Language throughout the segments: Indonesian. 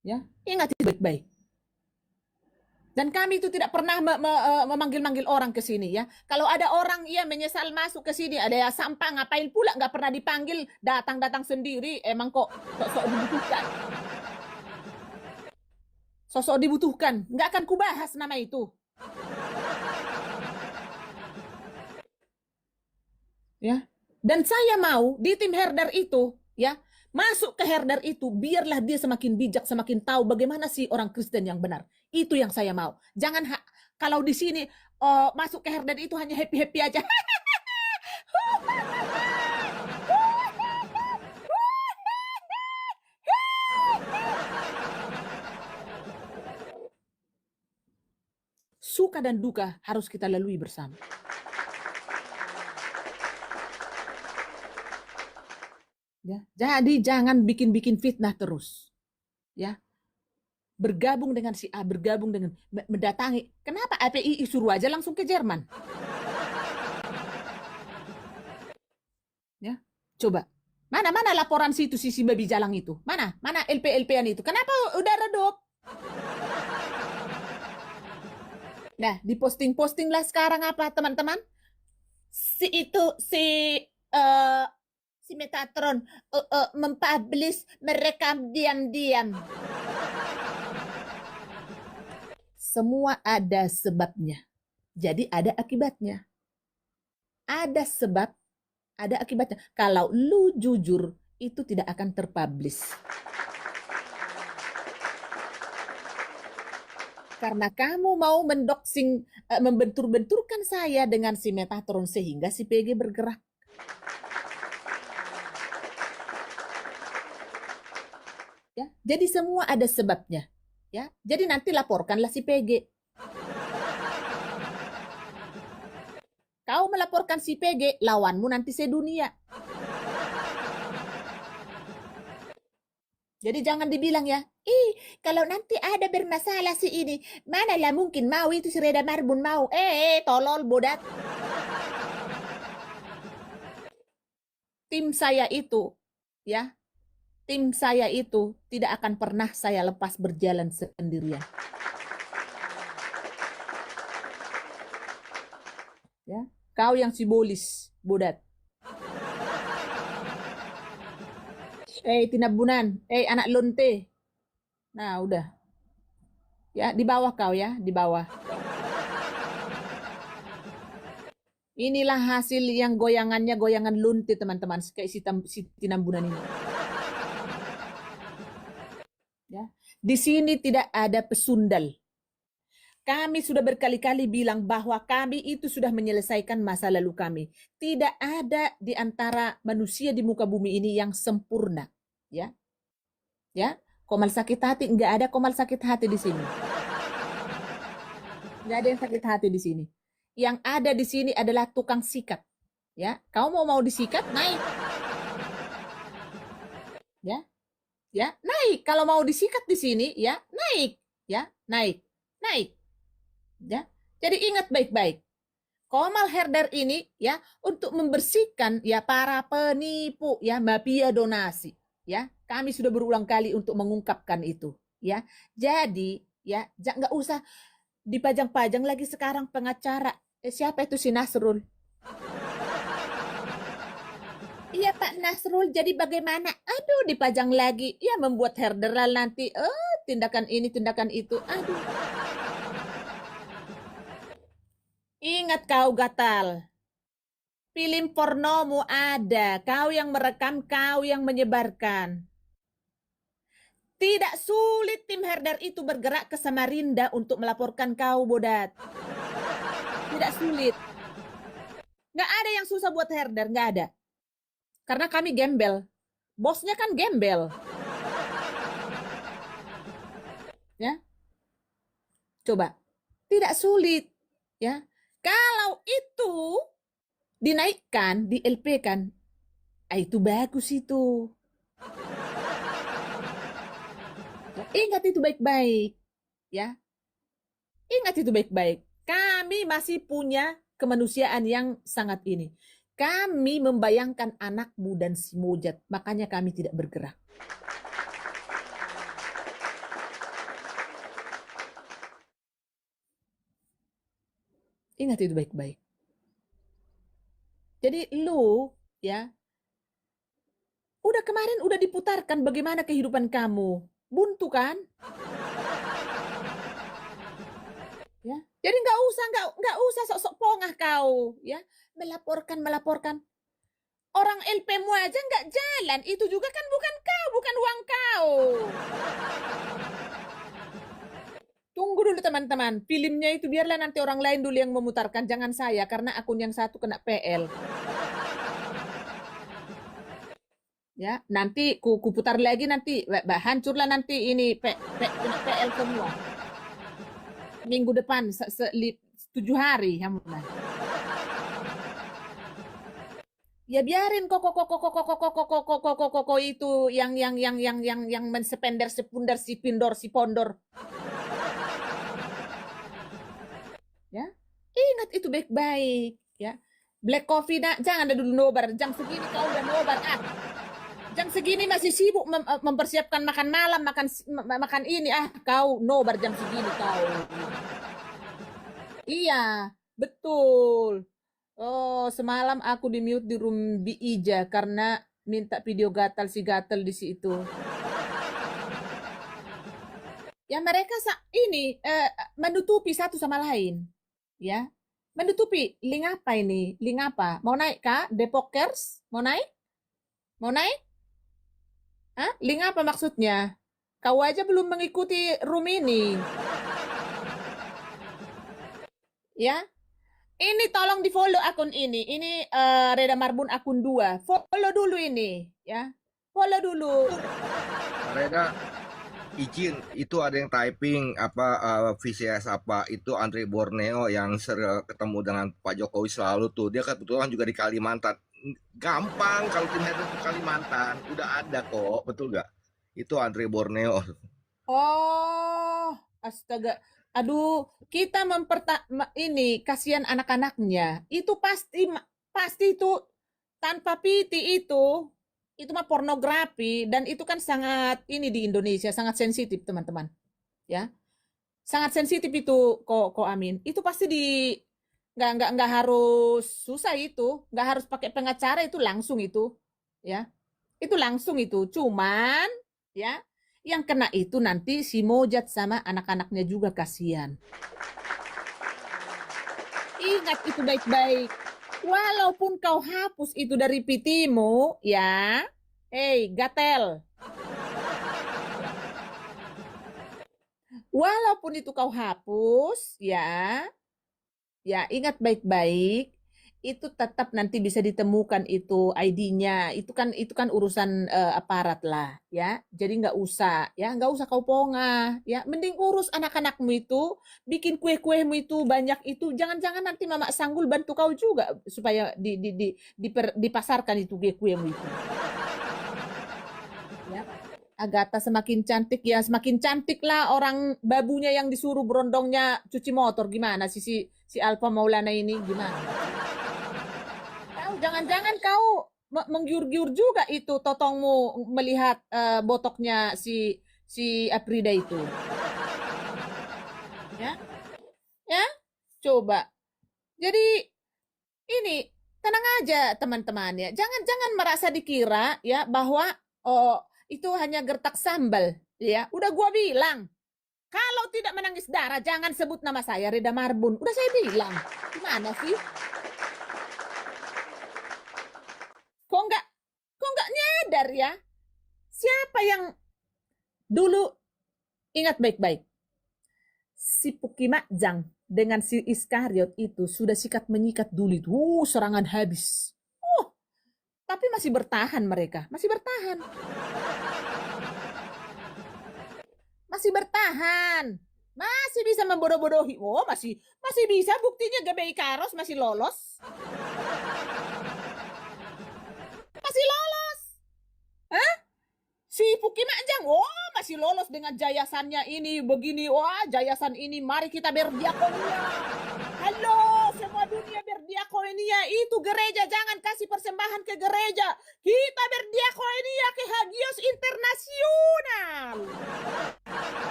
Ya, ingat itu baik-baik. Dan kami itu tidak pernah memanggil-manggil orang ke sini ya. Kalau ada orang ya menyesal masuk ke sini, ada ya sampah ngapain pula nggak pernah dipanggil, datang-datang sendiri. Emang kok sosok dibutuhkan. Sosok dibutuhkan, nggak akan kubahas nama itu. Ya. Dan saya mau di tim herder itu ya, masuk ke herder itu biarlah dia semakin bijak, semakin tahu bagaimana sih orang Kristen yang benar. Itu yang saya mau. Jangan kalau di sini masuk ke herder itu hanya happy-happy aja. Suka dan duka harus kita lalui bersama. Ya, jadi jangan bikin-bikin fitnah terus. Ya, bergabung dengan si A, bergabung dengan mendatangi. Kenapa API suruh aja langsung ke Jerman? Ya, coba. Mana laporan situ si babi jalang itu? Mana LP-LP-an itu? Kenapa udah redup? Nah, diposting-posting lah sekarang apa teman-teman? Si itu uh, si Metatron mempublish, merekam diam-diam. Semua ada sebabnya. Jadi ada akibatnya. Ada sebab, ada akibatnya. Kalau lu jujur, itu tidak akan terpublish. Karena kamu mau mendoxing, membentur-benturkan saya dengan si Metatron sehingga si PG bergerak. Ya, jadi semua ada sebabnya. Ya, jadi nanti laporkanlah si PG. Kau melaporkan si PG, lawanmu nanti sedunia. Jadi jangan dibilang ya, kalau nanti ada bermasalah si ini, manalah mungkin mau itu si Reda Marbun mau. Tolol bodat. Tim saya itu, ya, tim saya itu tidak akan pernah saya lepas berjalan sendirian. Ya, kau yang simbolis, bodat. Tinabunan, anak lonte. Nah, udah. Ya, di bawah kau ya, di bawah. Inilah hasil yang goyangannya goyangan lunte teman-teman, kayak si Tinambunan ini. Ya, di sini tidak ada pesundal. Kami sudah berkali-kali bilang bahwa kami itu sudah menyelesaikan masa lalu kami. Tidak ada di antara manusia di muka bumi ini yang sempurna. Ya, ya. Komal sakit hati, nggak ada komal sakit hati di sini. Nggak ada yang sakit hati di sini. Yang ada di sini adalah tukang sikat. Ya, kau mau disikat naik. Ya, ya naik. Kalau mau disikat di sini, ya naik. Ya, naik, naik. Ya, jadi ingat baik-baik. Komal herder ini ya untuk membersihkan ya para penipu ya mafia donasi ya. Kami sudah berulang kali untuk mengungkapkan itu ya. Jadi ya nggak usah dipajang-pajang lagi sekarang pengacara. Siapa itu si Nasrul? Iya Pak Nasrul, jadi bagaimana? Aduh, dipajang lagi. Ya membuat herderan nanti. Tindakan ini, tindakan itu. Aduh. Ingat kau gatal. Film pornomu ada. Kau yang merekam, kau yang menyebarkan. Tidak sulit tim herder itu bergerak ke Samarinda untuk melaporkan kau, bodat. Tidak sulit. Nggak ada yang susah buat herder, nggak ada. Karena kami gembel. Bosnya kan gembel. Ya, coba. Tidak sulit. Ya, kalau itu dinaikkan, di LP kan, itu bagus itu. Ingat itu baik-baik. Ya, ingat itu baik-baik. Kami masih punya kemanusiaan yang sangat ini. Kami membayangkan anakmu dan si Mojat, makanya kami tidak bergerak. Ingat itu baik-baik. Jadi lu ya, kemarin udah diputarkan bagaimana kehidupan kamu. Buntu kan? Ya. Jadi nggak usah sok-sok pongah kau, ya. Melaporkan. Orang LP-mu aja nggak jalan, itu juga kan bukan kau, bukan uang kau. Tunggu dulu teman-teman, filmnya itu biarlah nanti orang lain dulu yang memutarkan, jangan saya, karena akun yang satu kena PL. Ya, nanti ku putar lagi nanti, hancurlah nanti ini kena PL semua. Minggu depan, 7 hari, ya biarin kok itu yang mensepender sepundar si pindor si pondor. Ya, ingat itu baik-baik, ya. Black coffee jangan ada dulu nobar, jam segini kau udah nobar jam segini masih sibuk mempersiapkan makan malam, makan ini kau nobar jam segini kau. Iya, betul. Oh, semalam aku di-mute di room Bi Ija karena minta video gatal si gatal di situ. Ya mereka ini menutupi satu sama lain. Ya. Menutupi link apa ini? Link apa? Mau naik kah? Depokers? Mau naik? Mau naik? Hah? Link apa maksudnya? Kau aja belum mengikuti room ini. Ya. Ini tolong di-follow akun ini. Ini Reda Marbun akun 2. Follow dulu ini, ya. Follow dulu. Reda, izin, itu ada yang typing VCS apa itu Andre Borneo yang sering ketemu dengan Pak Jokowi selalu tuh. Dia kebetulan juga di Kalimantan. Gampang kalau tim head ke Kalimantan, udah ada kok, betul gak? Itu Andre Borneo. Oh, astaga. Aduh, kita ini kasihan anak-anaknya. Itu pasti itu tanpa piti itu mah pornografi dan itu kan sangat ini di Indonesia sangat sensitif teman-teman. Ya. Sangat sensitif itu kok Amin. Itu pasti nggak harus susah itu, nggak harus pakai pengacara itu langsung itu. Ya. Itu langsung itu. Cuman ya yang kena itu nanti si Mojat sama anak-anaknya juga kasihan. Ingat itu baik-baik. Walaupun kau hapus itu dari pitimu, ya. Hey, gatel. Walaupun itu kau hapus, ya. Ya, ingat baik-baik. Itu tetap nanti bisa ditemukan itu ID-nya. Itu kan urusan aparat lah, ya. Jadi nggak usah kau pongah, ya. Mending urus anak-anakmu itu, bikin kue-kuemu itu banyak itu. Jangan-jangan nanti Mama Sanggul bantu kau juga supaya dipasarkan itu kue-kuemu itu. Ya. Agatha semakin cantik ya, semakin cantik lah orang babunya yang disuruh berondongnya cuci motor gimana si Alfa Maulana ini gimana? Jangan-jangan kau menggiur-giur juga itu totongmu melihat botoknya si Aprida itu. Ya? Ya? Coba. Jadi ini tenang aja teman-teman ya. Jangan merasa dikira ya bahwa itu hanya gertak sambal ya. Udah gua bilang kalau tidak menangis darah jangan sebut nama saya Reda Marbun. Udah saya bilang. Gimana sih? Kok nggak nyadar ya? Siapa yang dulu ingat baik-baik? Si Pukimajang dengan si Iskariot itu sudah sikat menyikat dulu itu. Serangan habis. Tapi masih bertahan mereka, masih bertahan. Masih bertahan. Masih bisa membodoh-bodohi. Oh, masih bisa buktinya GBI Karos masih lolos. Masih lolos. Hah? Si Pukimajang, masih lolos dengan jayasannya ini, begini, jayasan ini, mari kita berdiakonia. Halo, semua dunia berdiakonia, itu gereja, jangan kasih persembahan ke gereja. Kita berdiakonia ke Hagios Internasional.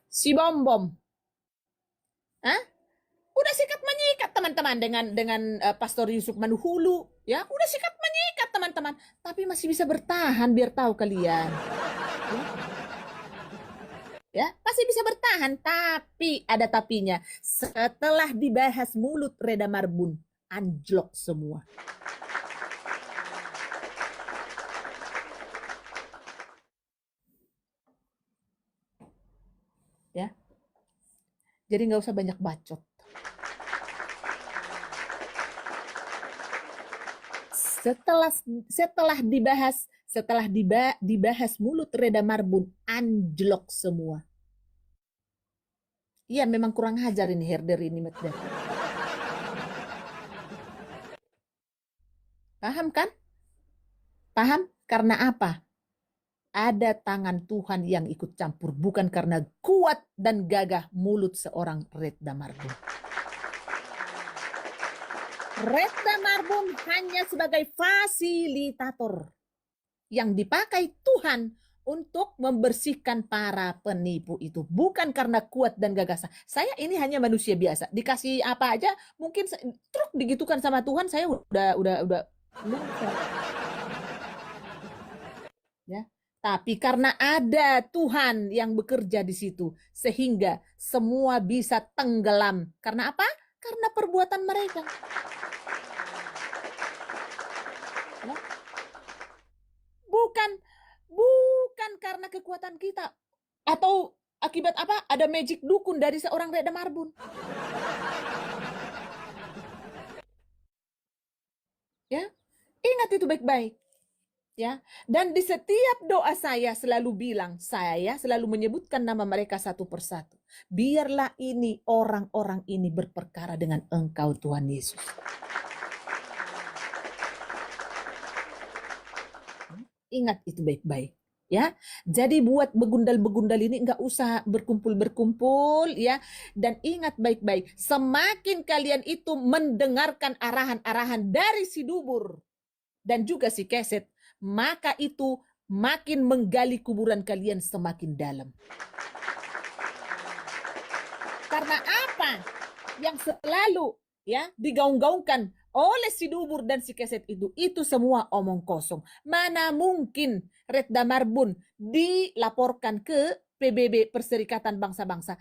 Si Bom Bom. Hah? teman-teman dengan Pastor Yusuf Manuhulu, ya udah sikat menyikat teman-teman, tapi masih bisa bertahan biar tahu kalian. Ya, masih bisa bertahan, tapi ada tapinya. Setelah dibahas mulut Reda Marbun, anjlok semua. Ya, jadi nggak usah banyak bacot. Setelah dibahas mulut Reda Marbun, anjlok semua. Iya, memang kurang ajar ini herder ini, Medder. Paham kan? Paham? Karena apa? Ada tangan Tuhan yang ikut campur, bukan karena kuat dan gagah mulut seorang Reda Marbun. Reda Marbun hanya sebagai fasilitator yang dipakai Tuhan untuk membersihkan para penipu itu, bukan karena kuat dan gagah. Saya ini hanya manusia biasa, dikasih apa aja mungkin truk digitukan sama Tuhan, saya udah lupa. Ya. Tapi karena ada Tuhan yang bekerja di situ, sehingga semua bisa tenggelam. Karena apa? Karena perbuatan mereka. Ya. Bukan karena kekuatan kita. Atau akibat apa? Ada magic dukun dari seorang Reda Marbun. Ya, ingat itu baik-baik. Ya, dan di setiap doa saya selalu bilang, saya selalu menyebutkan nama mereka satu persatu. Biarlah ini orang-orang ini berperkara dengan Engkau Tuhan Yesus. Ingat itu baik-baik. Ya, jadi buat begundal-begundal ini nggak usah berkumpul-berkumpul ya. Dan ingat baik-baik, semakin kalian itu mendengarkan arahan-arahan dari si Dubur dan juga si Keset, maka itu makin menggali kuburan kalian semakin dalam. Karena apa? Yang selalu ya digaung-gaungkan oleh si Dubur dan si Keset itu semua omong kosong. Mana mungkin Reda Marbun dilaporkan ke PBB, Perserikatan Bangsa-Bangsa.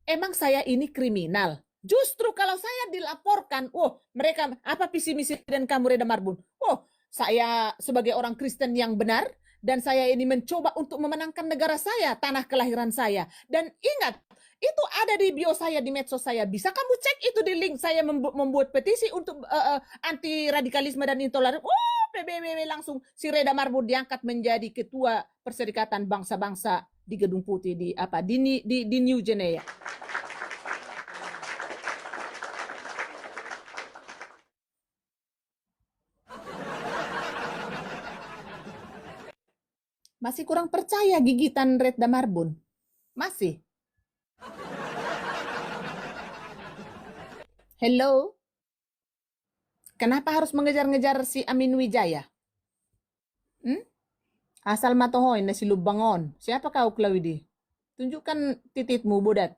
Emang saya ini kriminal? Justru kalau saya dilaporkan, mereka apa visi misi dan kamu Reda Marbun? Saya sebagai orang Kristen yang benar, dan saya ini mencoba untuk memenangkan negara saya, tanah kelahiran saya. Dan ingat, itu ada di bio saya, di medsos saya. Bisa kamu cek itu di link saya membuat petisi untuk anti radikalisme dan intoleransi. PBB langsung si Reda Marbun diangkat menjadi ketua Perserikatan Bangsa-Bangsa di Gedung Putih di New Genea. Masih kurang percaya gigitan Reda Marbun? Masih? Hello? Kenapa harus mengejar-ngejar si Amin Wijaya? Asal matohoy na si Lubangon. Siapa kau, Claudi? Tunjukkan tititmu, Budat.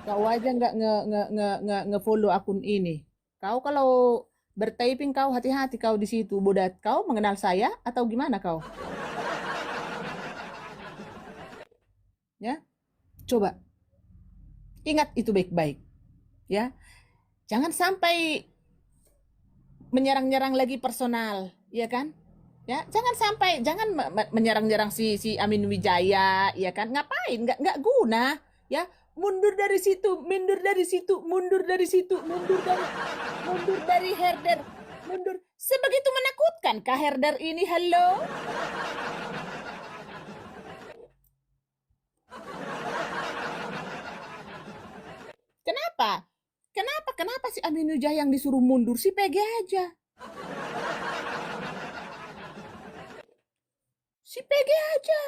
Kau aja nggak nge-follow akun ini. Kau kalau bertyping kau hati-hati kau di situ, Budat. Kau mengenal saya atau gimana kau? Ya, coba ingat itu baik-baik. Ya, jangan sampai menyerang-nyerang lagi personal, ya kan? Ya, jangan menyerang-nyerang si Amin Wijaya, ya kan? Ngapain? Nggak guna, ya. Mundur dari situ, mundur dari situ, mundur dari situ, mundur dari herder, mundur. Sebegitu menakutkan kah herder ini? Halo? Kenapa? Kenapa si Amin Wijaya yang disuruh mundur? Si PG aja. Si PG aja.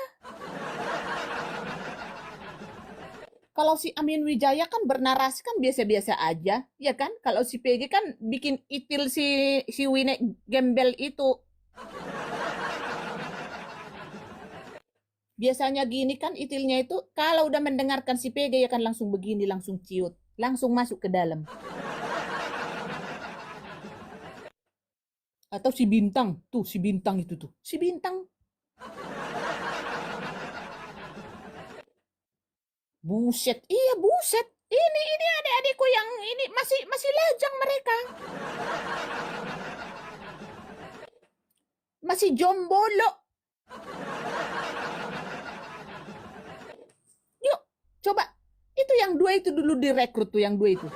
Kalau si Amin Wijaya kan bernarasi kan biasa-biasa aja, ya kan? Kalau si PG kan bikin itil si Wine Gembel itu. biasanya gini kan itilnya itu kalau udah mendengarkan si PG ya kan langsung begini, langsung ciut, langsung masuk ke dalam. Atau si Bintang, tuh si Bintang itu tuh, si Bintang. Buset, iya buset. Ini adik-adikku yang ini masih lajang mereka. Masih jombolo. Yuk, coba. Itu yang dua itu dulu direkrut tuh, yang dua itu.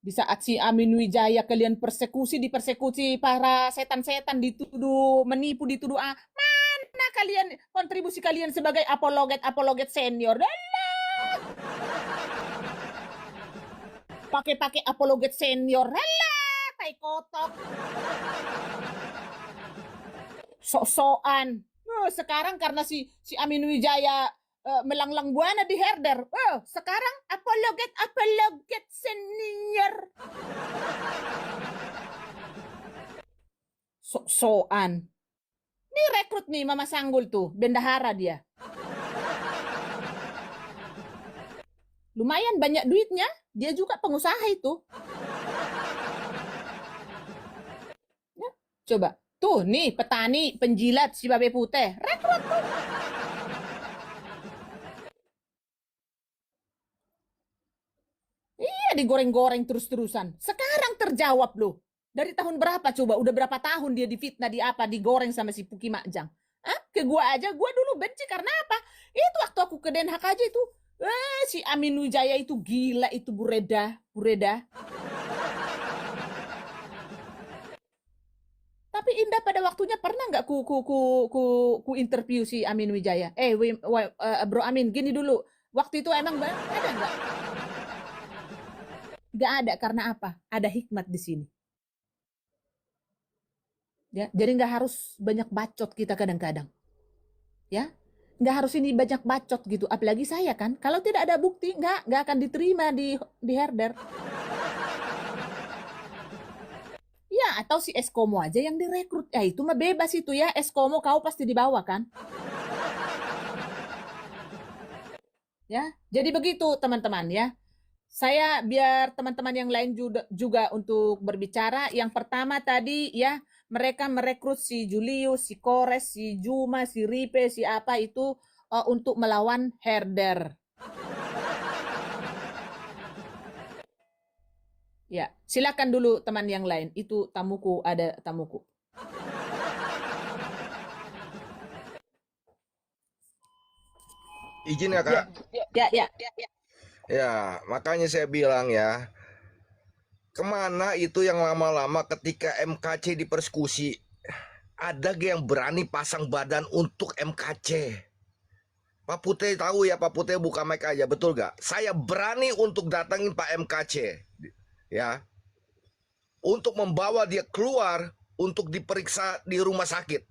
Di saat si Amin Wijaya kalian dipersekusi para setan-setan, dituduh menipu, dituduh mana kalian kontribusi kalian sebagai apologet senior? Alah. Pakai apologet senior. Alah, tai kotok. Sok-sokan. Sekarang karena si Amin Wijaya melanglang buana di herder. Sekarang apologet senior. Sok-sokan. Ini rekrut nih Mama Sanggul tuh, bendahara dia. Lumayan banyak duitnya, dia juga pengusaha itu. Ya, coba. Tuh nih petani, penjilat si Babe Putih. Rekrut tuh. Iya digoreng-goreng terus-terusan. Sekarang terjawab loh. Dari tahun berapa coba? Udah berapa tahun dia difitnah, digoreng sama si Puki Makjang. Ke gua aja, gua dulu benci karena apa? Itu waktu aku ke Den Haag aja itu. Si Amin Wijaya itu gila itu Bureda. Tapi Indah pada waktunya pernah nggak ku interview si Amin Wijaya? Bro Amin, gini dulu. Waktu itu emang ada nggak? Nggak ada, karena apa? Ada hikmat di sini. Ya, jadi nggak harus banyak bacot kita kadang-kadang. Ya, nggak harus ini banyak bacot gitu. Apalagi saya kan, kalau tidak ada bukti nggak akan diterima di herder. Ya, atau si Eskomo aja yang direkrut. Ya, itu mah bebas itu ya. Eskomo kau pasti dibawa kan? Ya, jadi begitu teman-teman ya. Saya biar teman-teman yang lain juga untuk berbicara. Yang pertama tadi ya, mereka merekrut si Julius, si Kores, si Juma, si Ripe, si apa itu untuk melawan herder. Ya, silakan dulu teman yang lain. Itu tamuku, ada tamuku. Izin ya Kak? Ya. Ya, makanya saya bilang ya, kemana itu yang lama-lama ketika MKC dipersekusi, ada gak yang berani pasang badan untuk MKC? Pak Putih tahu ya, Pak Putih buka mic aja, betul gak? Saya berani untuk datangin Pak MKC, ya, untuk membawa dia keluar untuk diperiksa di rumah sakit.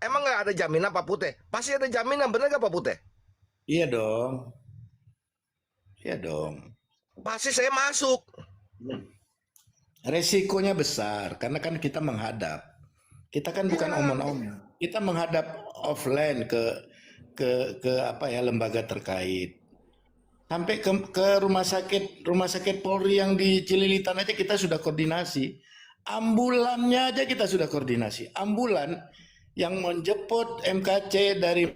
Emang gak ada jaminan Pak Putih? Pasti ada jaminan, bener gak Pak Putih? Iya dong. Iya dong. Pasti saya masuk. Resikonya besar karena kan kita menghadap. Kita kan bukan omong-omong. Kita menghadap offline ke apa ya, lembaga terkait. Sampai ke rumah sakit Polri yang di Cililitan aja kita sudah koordinasi. Ambulannya aja kita sudah koordinasi. Ambulan yang menjemput MKC dari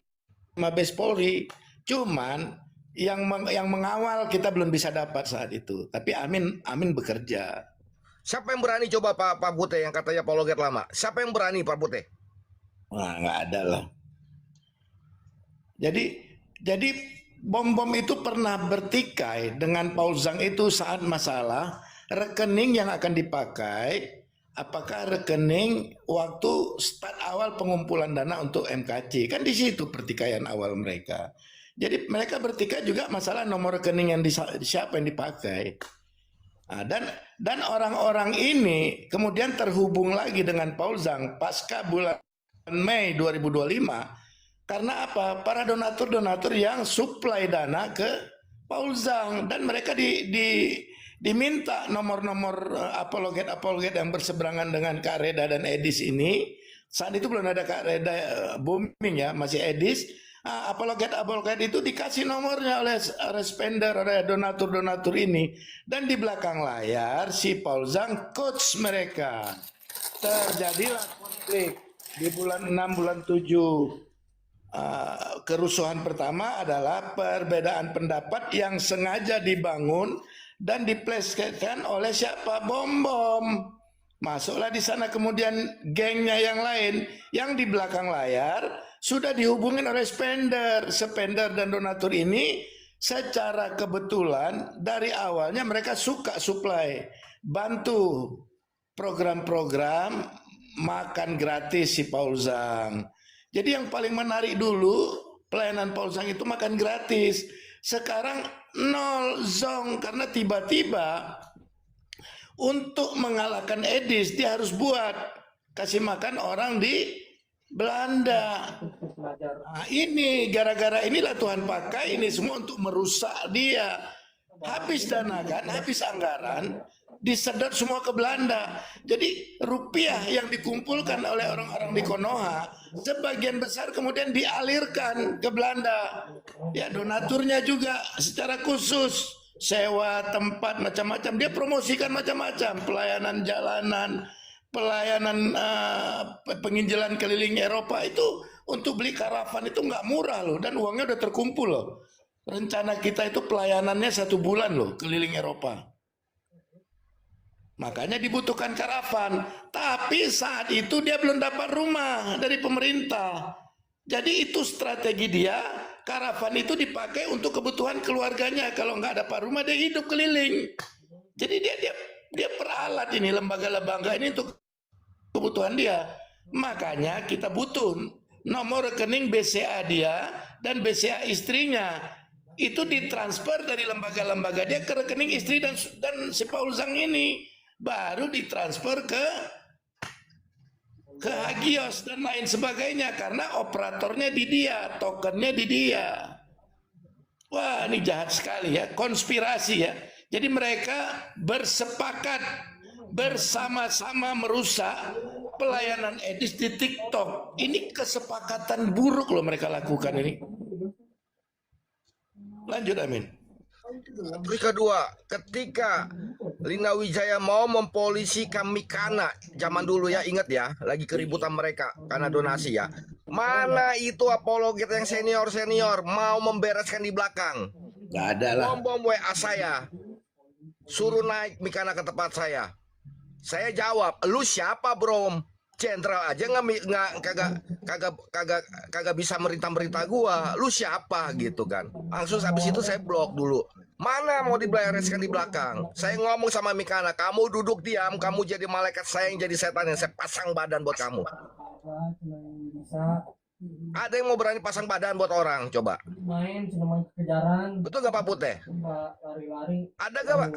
Mabes Polri, cuman yang mengawal kita belum bisa dapat saat itu. Tapi Amin bekerja. Siapa yang berani coba Pak Putih yang katanya apologet lama? Siapa yang berani Pak Putih? Wah, nggak ada lah. Jadi bom-bom itu pernah bertikai dengan Paul Zhang itu saat masalah rekening yang akan dipakai. Apakah rekening waktu start awal pengumpulan dana untuk MKC? Kan di situ pertikaian awal mereka. Jadi mereka bertikai juga masalah nomor rekening yang siapa yang dipakai. Nah, dan orang-orang ini kemudian terhubung lagi dengan Paul Zhang pasca bulan Mei 2025. Karena apa? Para donatur-donatur yang supply dana ke Paul Zhang, dan mereka diminta nomor-nomor apologet yang berseberangan dengan Kak Reda dan Edis ini Saat itu belum ada Kak Reda booming ya, masih Edis. Apologet itu dikasih nomornya oleh spender, oleh donatur ini. Dan di belakang layar si Paul Zhang coach mereka. Terjadilah konflik di bulan 6, bulan 7. Kerusuhan pertama adalah perbedaan pendapat yang sengaja dibangun dan dipleskan oleh siapa? Bom. Masuklah di sana kemudian gengnya yang lain yang di belakang layar sudah dihubungin oleh spender dan donatur ini. Secara kebetulan dari awalnya mereka suka supply, bantu program-program makan gratis si Paul Zhang. Jadi yang paling menarik dulu pelayanan Paul Zhang itu makan gratis. Sekarang nol zong karena tiba-tiba untuk mengalahkan Edis dia harus kasih makan orang di Belanda. Nah, ini gara-gara inilah Tuhan pakai ini semua untuk merusak dia. Habis dana kan, habis anggaran, disedot semua ke Belanda. Jadi rupiah yang dikumpulkan oleh orang-orang di Konoha, sebagian besar kemudian dialirkan ke Belanda. Ya, donaturnya juga secara khusus sewa tempat macam-macam, dia promosikan macam-macam, pelayanan jalanan, pelayanan penginjalan keliling Eropa itu untuk beli karavan itu nggak murah loh, dan uangnya udah terkumpul loh. Rencana kita itu pelayanannya 1 bulan loh keliling Eropa. Makanya dibutuhkan karavan. Tapi saat itu dia belum dapat rumah dari pemerintah. Jadi itu strategi dia. Karavan itu dipakai untuk kebutuhan keluarganya. Kalau nggak dapat rumah dia hidup keliling. Jadi dia peralat ini, lembaga-lembaga ini untuk kebutuhan dia. Makanya kita butuh nomor rekening BCA dia dan BCA istrinya. Itu ditransfer dari lembaga-lembaga dia ke rekening istri dan si Paul Zhang ini. Baru ditransfer ke Hagios dan lain sebagainya, karena operatornya di dia, tokennya di dia. Wah, ini jahat sekali ya, konspirasi ya. Jadi mereka bersepakat bersama-sama merusak pelayanan Edis di TikTok. Ini kesepakatan buruk loh mereka lakukan ini. Lanjut, Amin. Terus kedua, ketika Lina Wijaya mau mempolisikan Mikana zaman dulu ya, ingat ya, lagi keributan mereka karena donasi ya. Mana itu apologet yang senior mau membereskan di belakang? Gak ada lah. Bom WA saya, suruh naik Mikana ke tempat saya. Saya jawab, lu siapa bro? Jenderal aja kagak bisa merintah gua. Lu siapa gitu kan? Langsung habis itu saya blok dulu. Mana mau dibereskan di belakang? Saya ngomong sama Mikana, kamu duduk diam, kamu jadi malaikat, saya yang jadi setan, yang saya pasang badan buat kamu. Ada yang mau berani pasang badan buat orang? Coba. Main cuma kejaran. Betul gak Pak Putih? Lari-lari. Ada gak Pak?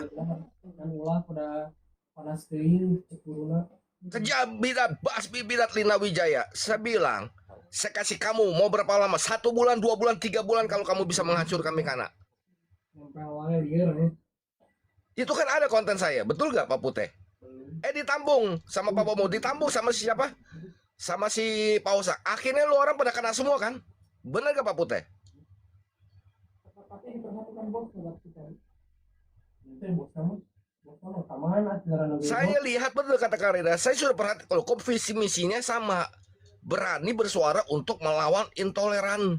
Dan ulah pada panas kering, cekuruna. Kejam bidat Lina Wijaya. Saya bilang, saya kasih kamu mau berapa lama? 1 bulan, 2 bulan, 3 bulan kalau kamu bisa menghancurkan Mikana. Sampai awalnya dia nih. Itu kan ada konten saya, betul gak Pak Putih? Ditambung sama Pak Bomo, ditambung sama siapa? Sama si Pausa. Akhirnya lu orang pada kena semua kan? Bener gak Pak Putih? Tapi diperhatikan bos kita. Itu bos kamu. Saya lihat betul kata Karida. Saya sudah perhatikan kalau visi misinya sama, berani bersuara untuk melawan intoleran.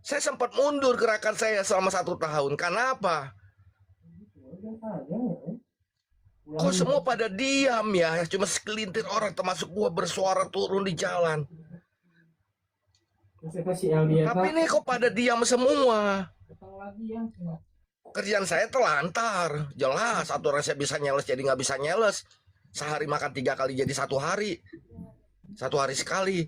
Saya sempat mundur gerakan saya selama 1 tahun. Kenapa? Kok semua pada diam ya? Cuma segelintir orang termasuk gua bersuara turun di jalan. Tapi ini kok pada diam semua? Kerjaan saya terlantar, jelas. Aturan saya bisa nyeles jadi nggak bisa nyeles. Sehari makan 3 kali jadi 1 hari, 1 hari sekali.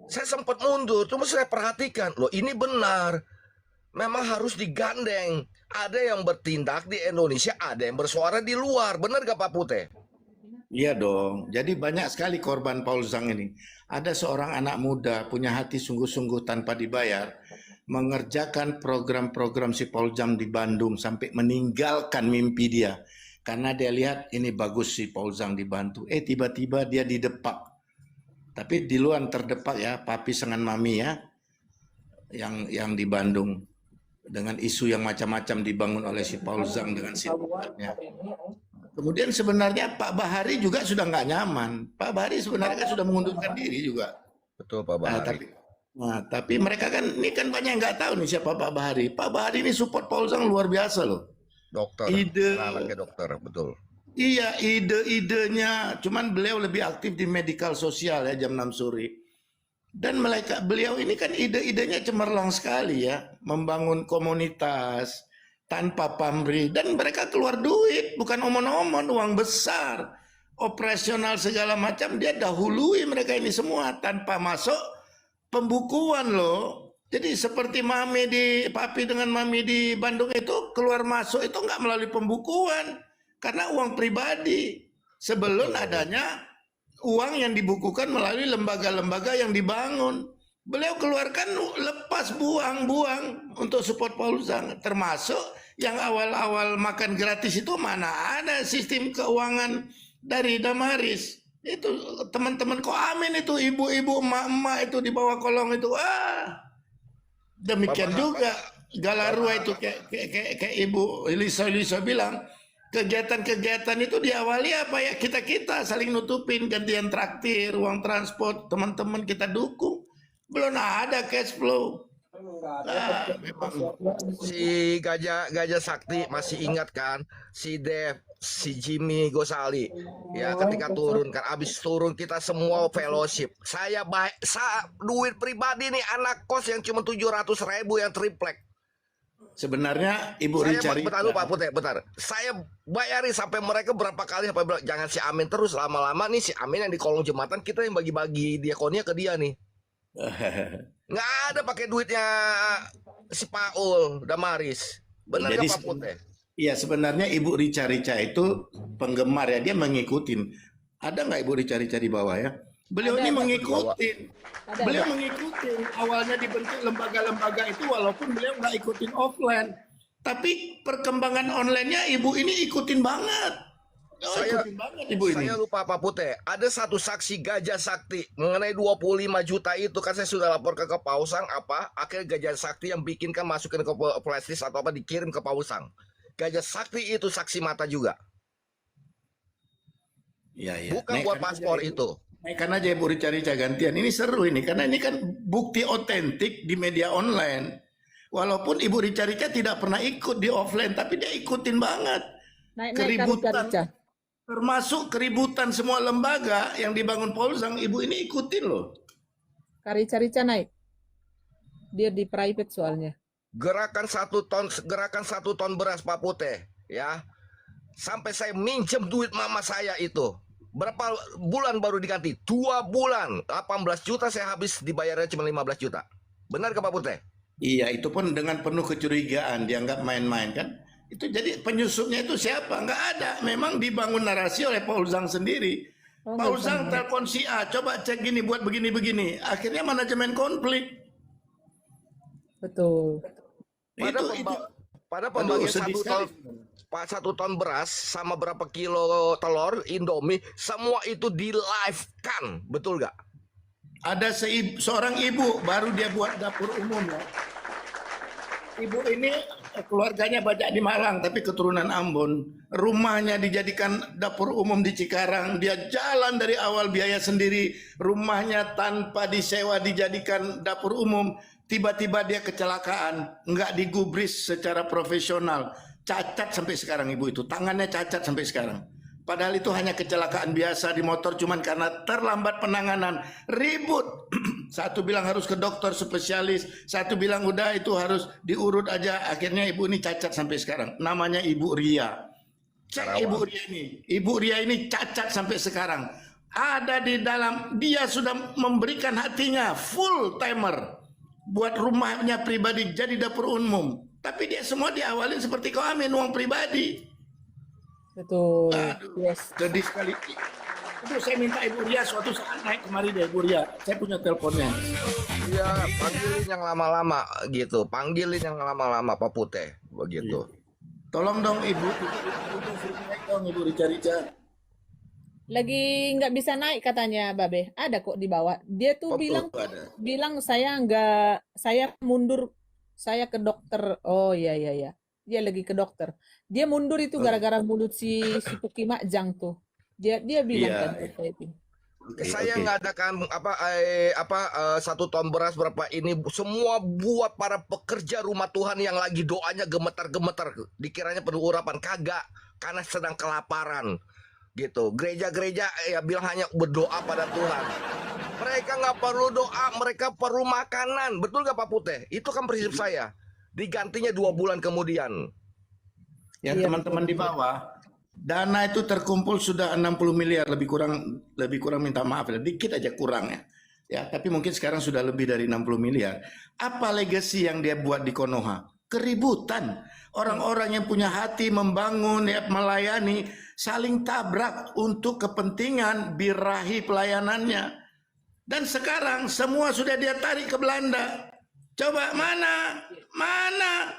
Saya sempat mundur, cuma saya perhatikan, loh ini benar. Memang harus digandeng. Ada yang bertindak di Indonesia, ada yang bersuara di luar. Benar gak Pak Putih? Iya dong. Jadi banyak sekali korban Paul Zhang ini. Ada seorang anak muda punya hati sungguh-sungguh tanpa dibayar, mengerjakan program-program si Paul Zhang di Bandung sampai meninggalkan mimpi dia. karena dia lihat ini bagus si Paul Zhang dibantu. Tiba-tiba dia didepak. Tapi di luar terdepak ya, papi dengan mami ya, yang di Bandung dengan isu yang macam-macam dibangun oleh si Paul Zhang dengan sindiratnya. Kemudian sebenarnya Pak Bahari juga sudah nggak nyaman. Pak Bahari sebenarnya kan sudah mengundurkan diri juga. Betul Pak Bahari. Tapi mereka kan ini kan banyak yang nggak tahu nih siapa Pak Bahari. Pak Bahari ini support Paul Zhang luar biasa loh. Dokter, anaknya dokter, betul. Iya, ide-idenya, cuman beliau lebih aktif di medikal sosial ya jam 6 sore. Dan beliau ini kan ide-idenya cemerlang sekali ya, membangun komunitas tanpa pamrih, dan mereka keluar duit, bukan omon-omon, uang besar, operasional segala macam, dia dahului mereka ini semua tanpa masuk pembukuan loh. Jadi seperti papi dengan mami di Bandung itu keluar masuk itu nggak melalui pembukuan karena uang pribadi. Sebelum adanya uang yang dibukukan melalui lembaga-lembaga yang dibangun. Beliau keluarkan lepas buang-buang untuk support Paul Zhang. Termasuk yang awal-awal makan gratis itu mana ada sistem keuangan dari Damaris. Itu teman-teman kok amin itu ibu-ibu emak-emak itu di bawah kolong itu. Demikian juga Galarua itu kayak Ibu Elisa bilang, kegiatan-kegiatan itu diawali apa ya, kita saling nutupin, gantian traktir, uang transport, teman-teman kita dukung. Belum ada cash flow. Si Gajah Sakti masih ingat kan, si Dev, si Jimmy Gosali ya, ketika turun kan, abis turun kita semua fellowship, duit pribadi nih anak kos yang cuma 700.000 yang triplek. Sebenarnya Ibu Rica, Pak Putih, bentar, saya bayarin sampai mereka berapa kali sampai bilang, jangan si Amin terus, lama-lama nih si Amin yang di kolong jembatan kita yang bagi-bagi diakonnya ke dia nih. Nggak ada pakai duitnya si Paul Damaris. Benar nggak Pak Putih? Iya, sebenarnya Ibu Rica itu penggemar ya, dia mengikutin. Ada nggak Ibu Rica di bawah ya? Beliau ini mengikutin. Beliau mengikutin. Awalnya dibentuk lembaga-lembaga itu walaupun beliau nggak ikutin offline. Tapi perkembangan online-nya Ibu ini ikutin banget. Saya lupa Pak Putih. Ada satu saksi Gajah Sakti mengenai 25 juta itu kan, saya sudah lapor ke Pausang akhirnya Gajah Sakti yang bikin kan, masukin ke flashdisk atau dikirim ke Pausang. Gajah Sakti itu saksi mata juga. Iya. Bukan buat paspor itu. Naikkan aja Ibu Rica gantian. Ini seru ini karena ini kan bukti otentik di media online. Walaupun Ibu Rica tidak pernah ikut di offline, tapi dia ikutin banget. Keributan, termasuk keributan semua lembaga yang dibangun Paul Zhang, Ibu ini ikutin loh. Rica naik. Dia di private soalnya. Gerakan 1 ton beras Pak Putih ya, sampai saya minjem duit mama saya itu berapa bulan baru diganti, 2 bulan 18 juta saya habis, dibayarnya cuma 15 juta. Benar ke Pak Putih? Iya, itu pun dengan penuh kecurigaan, dianggap main-main kan. Itu jadi penyusupnya itu siapa? Nggak ada. Memang dibangun narasi oleh Paul Zhang sendiri. Paul Zhang telepon si A, coba cek gini, buat begini-begini. Akhirnya manajemen konflik. Betul. Pada pembagian 1 ton beras sama berapa kilo telur Indomie, semua itu di live kan, betul nggak? Ada seorang ibu baru dia buat dapur umum ya. Ibu ini keluarganya banyak di Malang tapi keturunan Ambon. Rumahnya dijadikan dapur umum di Cikarang. Dia jalan dari awal biaya sendiri. Rumahnya tanpa disewa dijadikan dapur umum. Tiba-tiba dia kecelakaan. Nggak digubris secara profesional. Cacat sampai sekarang ibu itu. Tangannya cacat sampai sekarang. Padahal itu hanya kecelakaan biasa di motor, cuman karena terlambat penanganan, ribut. Satu bilang harus ke dokter spesialis, satu bilang udah itu harus diurut aja. Akhirnya ibu ini cacat sampai sekarang. Namanya Ibu Ria. Cek Ibu Ria ini. Ibu Ria ini cacat sampai sekarang. Ada di dalam, dia sudah memberikan hatinya full timer buat rumahnya pribadi jadi dapur umum. Tapi dia semua diawalin seperti kau amin, uang pribadi. Betul. Yes. Jadi sekali itu saya minta Ibu Ria suatu saat naik kemari deh Ibu Ria. Saya punya teleponnya. Iya, panggilin yang lama-lama gitu. Panggilin yang lama-lama Pak Putih begitu. Tolong dong Ibu, naik dong Ibu Rica-Rica. Lagi nggak bisa naik katanya Babe. Ada kok di bawah. Dia tuh Oh, bilang tuh ada. bilang saya nggak, saya mundur, saya ke dokter. Oh iya iya iya. Dia lagi ke dokter. Dia mundur itu Oh, gara-gara mulut si Puki Makjang tuh. Dia bilang iya. kan ke saya itu. Oke, Saya oke. ngadakan 1 ton beras berapa ini semua buat para pekerja rumah Tuhan yang lagi doanya gemetar-gemetar. Dikiranya penuh urapan, kagak, karena sedang kelaparan gitu. Gereja-gereja ya bilang hanya berdoa pada Tuhan. Mereka nggak perlu doa, mereka perlu makanan. Betul nggak Pak Putih? Itu kan prinsip saya. Digantinya 2 bulan kemudian. Yang Iya teman-teman di betul. bawah, dana itu terkumpul sudah 60 miliar, lebih kurang minta maaf ya, dikit aja kurang ya. Ya, tapi mungkin sekarang sudah lebih dari 60 miliar. Apa legacy yang dia buat di Konoha? Keributan. Orang-orang yang punya hati membangun, ya, melayani, saling tabrak untuk kepentingan birahi pelayanannya. Dan sekarang semua sudah dia tarik ke Belanda. Coba mana? Mana?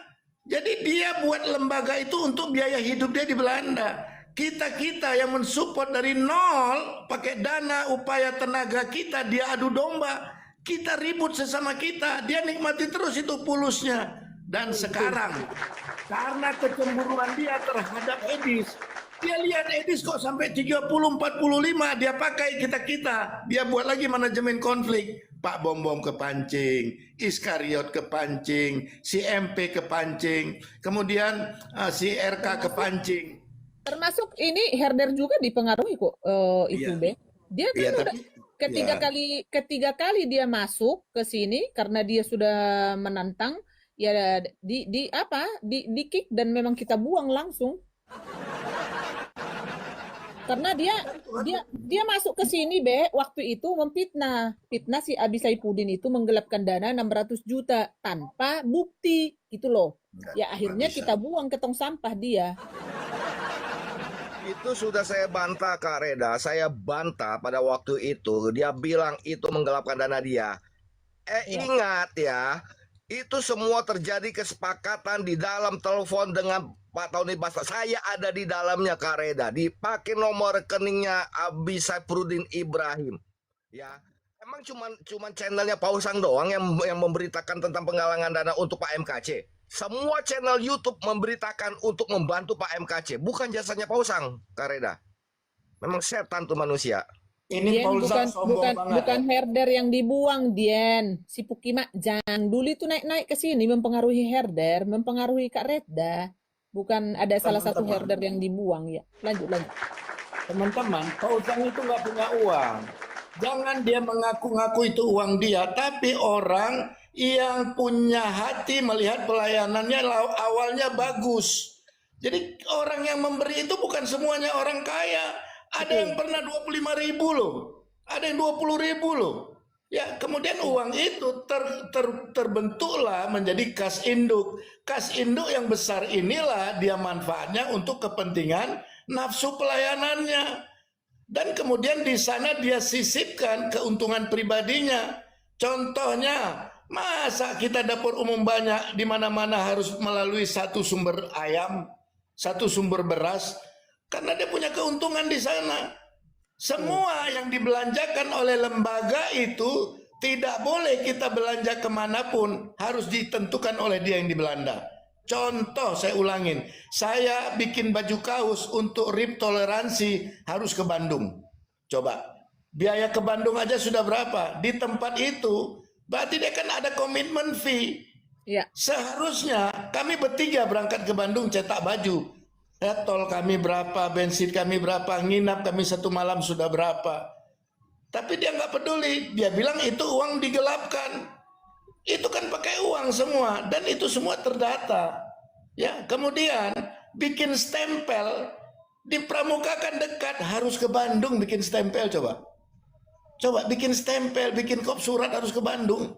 Jadi dia buat lembaga itu untuk biaya hidup dia di Belanda. Kita-kita yang mensupport dari nol, pakai dana, upaya tenaga kita, dia adu domba. Kita ribut sesama kita, dia nikmati terus itu pulusnya. Dan sekarang, karena kecemburuan dia terhadap Edis, dia lihat Edis kok sampai 30-45 dia pakai kita-kita. Dia buat lagi manajemen konflik. Pak Bom-Bom kepancing, Iskariot kepancing, si MP kepancing, kemudian si RK kepancing. Termasuk ini Herder juga dipengaruhi kok itu Iya, Be. Dia kan iya udah tapi ya ketiga kali dia masuk ke sini karena dia sudah menantang ya di kick dan memang kita buang langsung karena dia masuk ke sini Be waktu itu fitnah si Abi Saifuddin itu menggelapkan dana 600 juta tanpa bukti gitu loh. Ya nggak akhirnya bisa. kita buang ke tong sampah dia. Itu sudah saya bantah Kak Reda. Saya bantah pada waktu itu. Dia bilang itu menggelapkan dana dia. Ya. Ingat ya, itu semua terjadi kesepakatan di dalam telepon dengan Pak Tony Basra. Saya ada di dalamnya Kak Reda. Dipakai nomor rekeningnya Abi Saifuddin Ibrahim. Ya, emang cuman channelnya Pausang doang yang memberitakan tentang penggalangan dana untuk Pak MKC. Semua channel YouTube memberitakan untuk membantu Pak MKC, bukan jasanya Pausang, Kak Reda. Memang setan tuh manusia. Ini Dien Paulzang sombong banget. bukan Herder yang dibuang, Dien. Si Puki Makjang dulu itu naik-naik ke sini mempengaruhi Herder, mempengaruhi Kak Reda. Bukan ada salah satu Teman-teman, Herder yang dibuang ya. Lanjut. teman-teman, Paulzang itu nggak punya uang. Jangan dia mengaku-ngaku itu uang dia, tapi orang yang punya hati melihat pelayanannya awalnya bagus. Jadi orang yang memberi itu bukan semuanya orang kaya. Ada yang pernah 25.000 loh. Ada yang 20.000 loh. Ya, kemudian uang itu terbentuklah menjadi kas induk. Kas induk yang besar inilah dia manfaatnya untuk kepentingan nafsu pelayanannya. Dan kemudian di sana dia sisipkan keuntungan pribadinya. Contohnya, masa kita dapur umum banyak di mana-mana harus melalui satu sumber ayam, satu sumber beras, karena dia punya keuntungan di sana. Semua yang dibelanjakan oleh lembaga itu tidak boleh kita belanja kemanapun, harus ditentukan oleh dia yang di Belanda. Contoh saya ulangin, saya bikin baju kaos untuk RIP toleransi harus ke Bandung. Coba, biaya ke Bandung aja sudah berapa? Di tempat itu, berarti dia kan ada komitmen fee. Ya. Seharusnya kami bertiga berangkat ke Bandung cetak baju. Ya, tol kami berapa, bensin kami berapa, nginap kami 1 malam sudah berapa. Tapi dia nggak peduli, dia bilang itu uang digelapkan. Itu kan pakai uang semua dan itu semua terdata. Ya, kemudian bikin stempel dipramukakan dekat harus ke Bandung bikin stempel coba. Coba bikin stempel, bikin kop surat harus ke Bandung.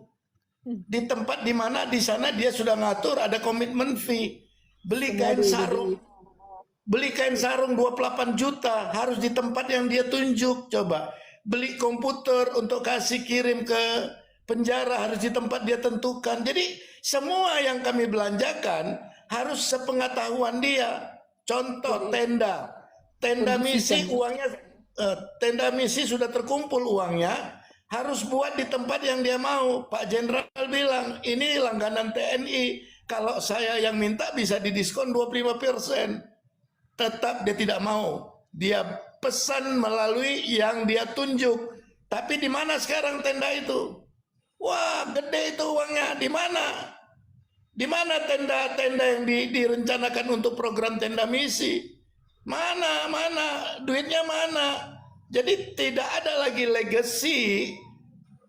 Di tempat di mana di sana dia sudah ngatur ada komitmen fee. Beli kain sarung. Beli kain sarung 28 juta harus di tempat yang dia tunjuk coba. Beli komputer untuk kasih kirim ke penjara harus di tempat dia tentukan. Jadi semua yang kami belanjakan harus sepengetahuan dia. Contoh tenda misi uangnya, tenda misi sudah terkumpul uangnya, harus buat di tempat yang dia mau. Pak Jenderal bilang, ini langganan TNI, kalau saya yang minta bisa didiskon 25%. Tetap dia tidak mau. Dia pesan melalui yang dia tunjuk. Tapi di mana sekarang tenda itu? Wah, gede itu uangnya. Di mana? Di mana tenda-tenda yang direncanakan untuk program tenda misi? Mana duitnya mana? Jadi tidak ada lagi legacy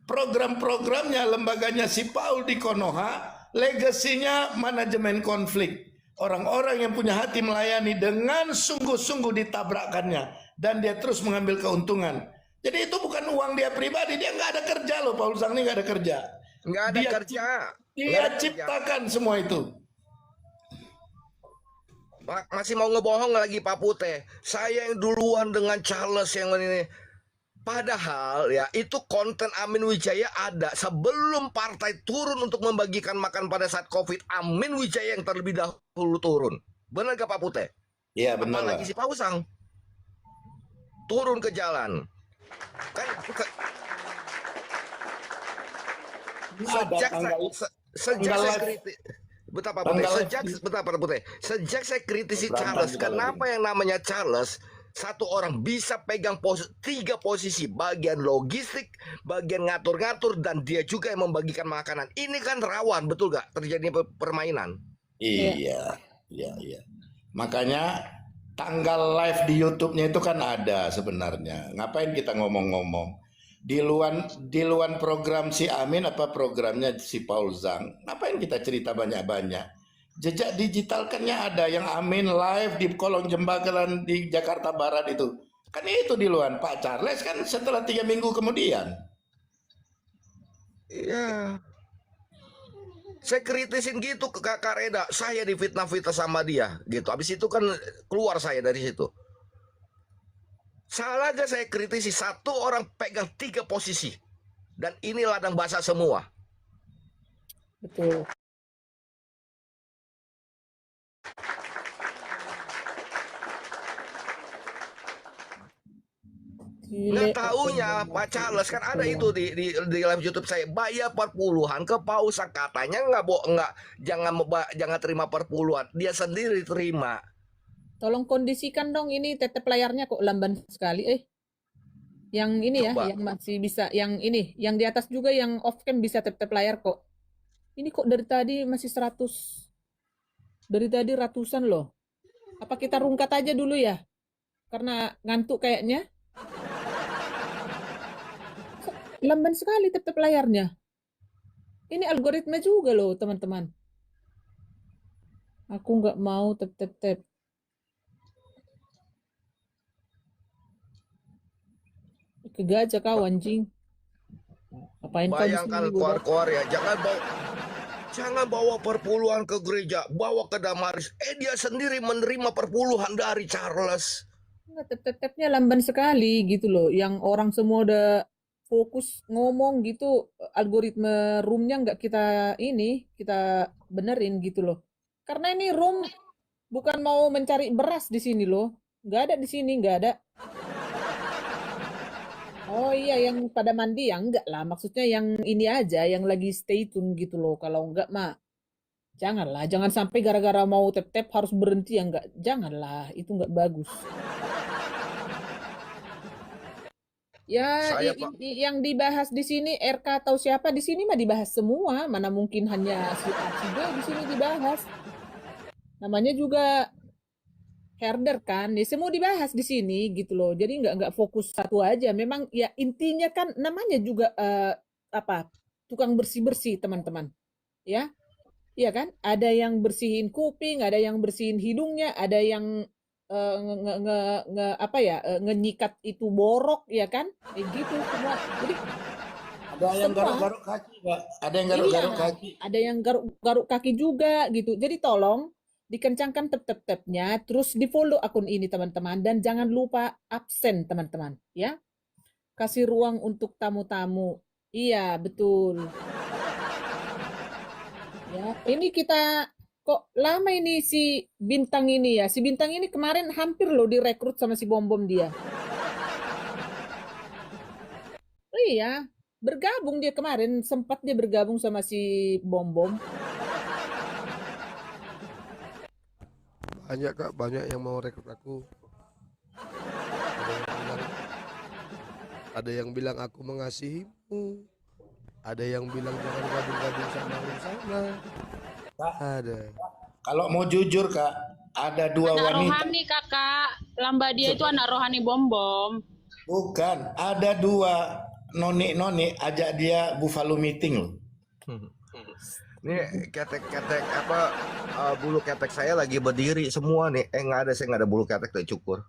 program-programnya lembaganya si Paul di Konoha, legasinya manajemen konflik. Orang-orang yang punya hati melayani dengan sungguh-sungguh ditabrakkannya dan dia terus mengambil keuntungan. Jadi itu bukan uang dia pribadi, dia nggak ada kerja loh, Paul Zhang ini nggak ada kerja. Nggak ada kerja. Dia ciptakan semua itu. Masih mau ngebohong lagi Pak Putih. Saya yang duluan dengan Charles yang ini. Padahal ya itu konten Amin Wijaya ada sebelum partai turun untuk membagikan makan pada saat COVID. Amin Wijaya yang terlebih dahulu turun. Benar gak Pak Putih? Iya benar. Apalagi si Pausang turun ke jalan. Kan sejak saya kritis, betapa Putih, sejak saya kritisi Charles, kenapa yang namanya Charles satu orang bisa pegang 3 posisi, bagian logistik, bagian ngatur-ngatur, dan dia juga yang membagikan makanan. Ini kan rawan, betul gak terjadinya permainan? Iya. Makanya tanggal live di YouTube-nya itu kan ada sebenarnya. Ngapain kita ngomong-ngomong? Di luar program si Amin apa programnya si Paul Zhang? Ngapain kita cerita banyak-banyak? Jejak digitalkannya ada, yang Amin live di kolong jembatan di Jakarta Barat itu. Kan itu di luar. Pak Charles kan setelah 3 minggu kemudian. Iya. Saya kritisin gitu ke Kakak Reda, saya difitnah-fitnah sama dia gitu. Habis itu kan keluar saya dari situ. Salah aja saya kritisi, satu orang pegang 3 posisi. Dan ini ladang basah semua. Betul. Nggak taunya Pak Charles kan ada itu di live YouTube saya, bayar perpuluhan ke Pausa, katanya jangan terima perpuluhan, dia sendiri terima. Tolong kondisikan dong ini tetep layarnya kok lamban sekali. Yang ini ya, Coba. yang masih bisa, yang ini, yang di atas juga yang off cam bisa tetep layar kok. Ini kok dari tadi masih 100. Dari tadi ratusan loh. Apa kita rungkat aja dulu ya? Karena ngantuk kayaknya. Lamban sekali tetep layarnya. Ini algoritma juga loh teman-teman. Aku nggak mau tep. Kegajah kau anjing. Apain kau di Bayangkan sini, bodoh? keluar ya, jangan bawa perpuluhan ke gereja, bawa ke Damaris. Dia sendiri menerima perpuluhan dari Charles. Enggak, tep-tepnya lamban sekali gitu loh. Yang orang semua udah fokus ngomong gitu, algoritma roomnya nggak kita benerin gitu loh. Karena ini room bukan mau mencari beras di sini loh. Nggak ada di sini, nggak ada. Oh iya, yang pada mandi ya enggak lah. Maksudnya yang ini aja, yang lagi stay tune gitu loh. Kalau enggak mah, janganlah. Jangan sampai gara-gara mau tap-tap harus berhenti ya enggak. Janganlah, itu enggak bagus. Ya, Saya, Pak. yang dibahas di sini RK atau siapa di sini mah dibahas semua. Mana mungkin hanya si juga di sini dibahas. Namanya juga herder kan, ya semua dibahas di sini gitu loh. Jadi nggak fokus satu aja. Memang ya intinya kan namanya juga tukang bersih-bersih teman-teman. Ya, iya kan? Ada yang bersihin kuping, ada yang bersihin hidungnya, ada yang ngenyikat itu borok ya kan? Kayak gitu semua. Jadi Ada yang semua. garuk-garuk kaki, Pak. Ada yang garuk-garuk Iya, kaki. ada yang garuk-garuk kaki juga gitu. Jadi tolong dikencangkan tep-tep-tepnya, terus di-follow akun ini teman-teman, dan jangan lupa absen teman-teman, ya. Kasih ruang untuk tamu-tamu. Iya, betul. Ya, ini kita kok lama ini si Bintang ini ya? Si Bintang ini kemarin hampir loh direkrut sama si Bom Bom dia. Oh iya, bergabung dia kemarin, sempat dia bergabung sama si Bom Bom. Banyak Kak, banyak yang mau rekrut aku. Ada yang bilang aku mengasihimu. Ada yang bilang jangan gabung-gabung sama Rum sana. Ada. Kalau mau jujur Kak, ada dua Anak wanita. rohani kakak, lamba dia itu anak rohani Bom Bom. Bukan, ada dua noni ajak dia Buffalo meeting loh. Ini ketek-ketek apa bulu ketek saya lagi berdiri semua nih. Nggak ada, saya nggak ada bulu ketek tuh cukur.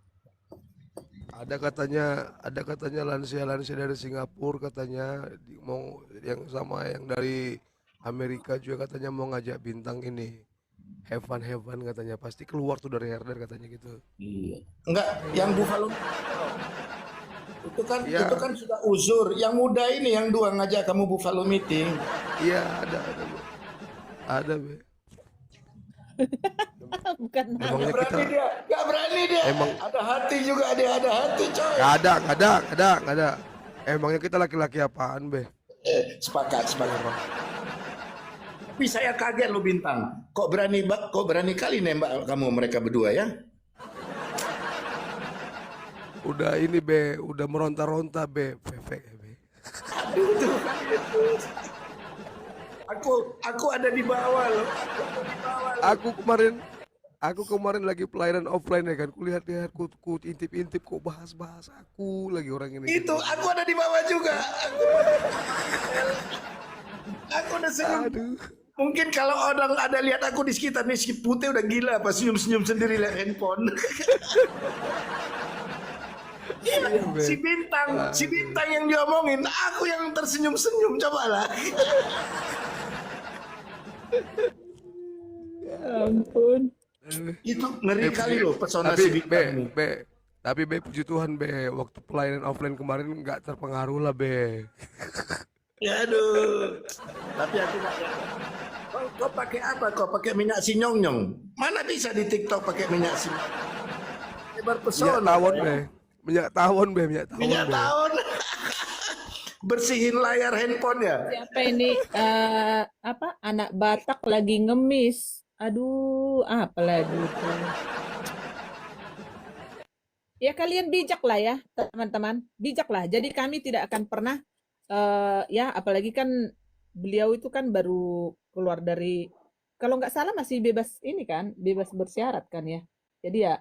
Ada katanya lansia-lansia dari Singapura katanya mau yang sama yang dari Amerika juga katanya mau ngajak Bintang ini. Have fun katanya. Pasti keluar tuh dari herder katanya gitu. Iya. Enggak, yang Buffalo Iya. itu kan sudah uzur. Yang muda ini yang dua ngajak kamu Buffalo meeting. Iya, ada Be. Ada Be. Bukan. Emangnya kita Gak berani dia. Emang- Ada hati juga dia, ada hati coy. Gak ada. Emangnya kita laki-laki apaan Be? Sepakat. Tapi saya kaget lo Bintang. Kok berani kali nembak kamu mereka berdua ya? Udah ini Be, udah meronta-ronta Be. Fefek Be. Aduh Tuhan Yesus. Aku ada di bawah loh. Aku kemarin lagi pelayanan offline ya kan, kulihat ku intip-intip kok bahas aku lagi orang ini. Itu aku ada di bawah juga. Aku udah senyum. Aduh. Mungkin kalau orang ada lihat aku di sekitar nih, si Putih udah gila apa senyum-senyum sendiri lihat handphone. Iya, Be. Si bintang yang diomongin, aku yang tersenyum-senyum, cobalah. Ya ampun. Itu ngeri kali loh pesona Tapi si bintang ini. Tapi Be, puji Tuhan Be, waktu pelayanan offline kemarin nggak terpengaruh lah Be. Ya aduh. Tapi aku nggak. Kau pakai apa? Kau pakai minyak sinyong-nyong? Mana bisa di TikTok pakai minyak sinyong? Lebar pesona. Minyak tawon Be. Minyak tahun. Bersihin layar handphone ya. Siapa ini anak Batak lagi ngemis. Aduh, apa lagi itu? Ya kalian bijak lah ya, teman-teman. Bijak lah. Jadi kami tidak akan pernah ya apalagi kan beliau itu kan baru keluar dari, kalau nggak salah masih bebas ini kan, bebas bersyarat kan ya. Jadi ya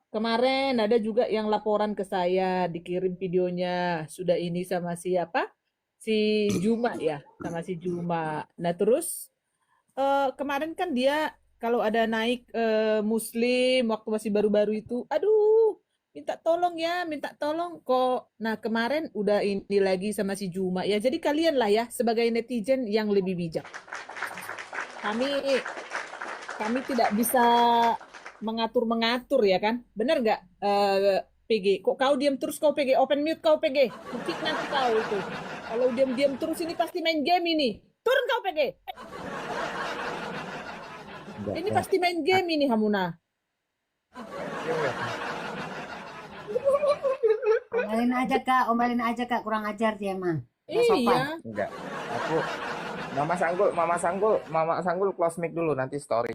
kemarin ada juga yang laporan ke saya, dikirim videonya, sudah ini sama siapa? Si Juma ya, sama si Juma. Nah terus kemarin kan dia kalau ada naik Muslim waktu masih baru-baru itu, aduh minta tolong kok. Nah kemarin udah ini lagi sama si Juma ya. Jadi kalian lah ya sebagai netizen yang lebih bijak. Kami tidak bisa mengatur ya kan, bener nggak PG? Kok kau diam terus kau PG? Open mute kau PG, kick nanti kau itu. Kalau diam terus ini pasti main game ini. Turun kau PG. Ini pasti main game ini Hamuna. Omelin aja kak, kurang ajar dia mah. Nggak sopan. Iya. Enggak. Aku Mama Sanggul close mic dulu nanti story.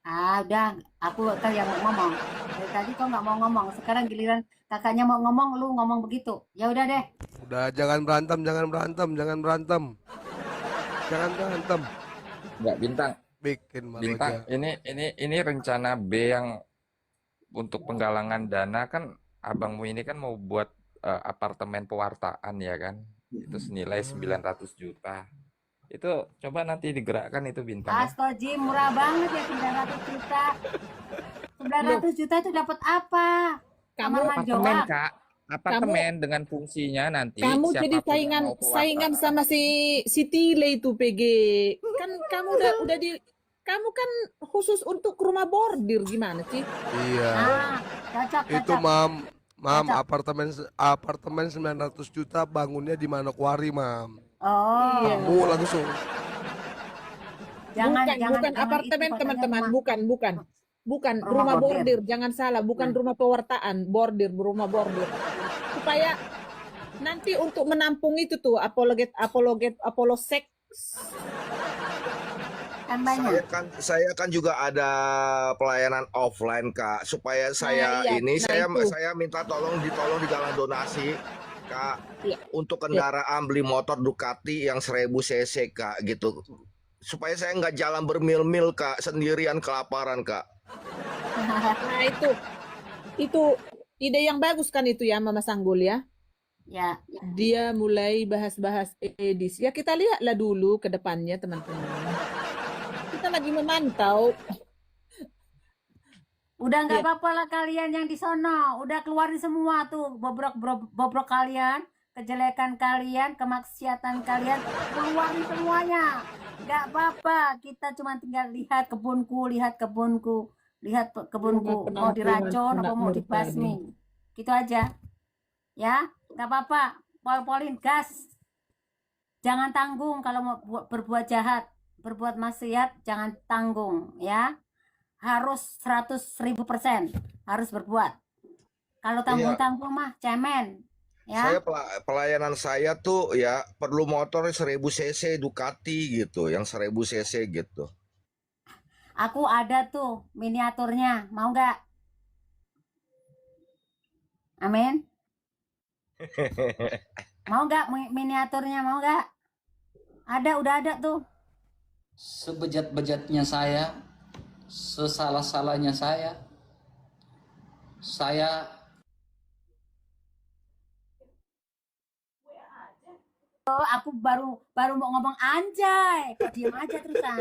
Udah, aku kan yang mau ngomong. Dari tadi kok nggak mau ngomong. Sekarang giliran kakaknya mau ngomong, lu ngomong begitu. Ya udah deh. Udah jangan berantem. Enggak, Bintang. Bikin malu Bintang, aja. ini rencana B yang untuk penggalangan dana kan abangmu ini kan mau buat apartemen pewartaan ya kan. Itu senilai 900 juta. Itu coba nanti digerakkan itu Bintang ya. Astaga, murah banget ya 900 juta. 900 juta itu dapat apa? Kamu Kamar mandi Apartemen doang. Kak. Apartemen dengan fungsinya nanti Kamu jadi siapapun yang mau saingan pewartaan. sama si Tile itu PG. Kan kamu udah di, kamu kan khusus untuk rumah bordir gimana sih? Iya. Cocok. Itu Mam, Cocok. apartemen 900 juta bangunnya di Manokwari, Mam. Oh, Iya. Kamu langsung Jangan Bukan, jangan bukan jangan itu apartemen katanya teman-teman, rumah bukan rumah rumah bordir. bordir, jangan salah, bukan rumah pewartaan, bordir, rumah bordir. Supaya nanti untuk menampung itu tuh apolosek. Kan banyak. Saya kan juga ada pelayanan offline Kak, supaya Nah, iya, saya itu. saya minta tolong digalang donasi Kak Iya, untuk iya. kendaraan beli motor Ducati yang 1000 cc Kak gitu. Supaya saya nggak jalan bermil-mil Kak, sendirian kelaparan Kak. Nah, itu ide yang bagus kan itu ya Mama Sanggul ya. Ya, Dia mulai bahas-bahas edis. Ya kita lihatlah dulu ke depannya teman-teman. Kita lagi memantau. udah nggak Iya. apa-apa lah kalian yang di sono. Udah keluarin semua tuh bobrok kalian, kejelekan kalian, kemaksiatan kalian, keluarin semuanya. Nggak apa-apa. Kita cuma tinggal lihat kebunku, lihat kebunku. Mau diracun apa mau dibasmi. Gitu aja. Ya, nggak apa-apa. Pol-polin gas. Jangan tanggung kalau mau berbuat jahat, berbuat maksiat, jangan tanggung ya. Harus 100.000% harus berbuat. Kalau tanggung-tanggung mah cemen Saya ya. pelayanan saya tuh ya perlu motor 1000 cc Ducati gitu, yang 1000 cc gitu. Aku ada tuh miniaturnya, mau nggak? Amin. Mau nggak miniaturnya, mau nggak? Udah ada tuh. Sebejat-bejatnya saya, sesalah-salahnya saya Oh, aku baru mau ngomong anjay. Kok diem aja terusan.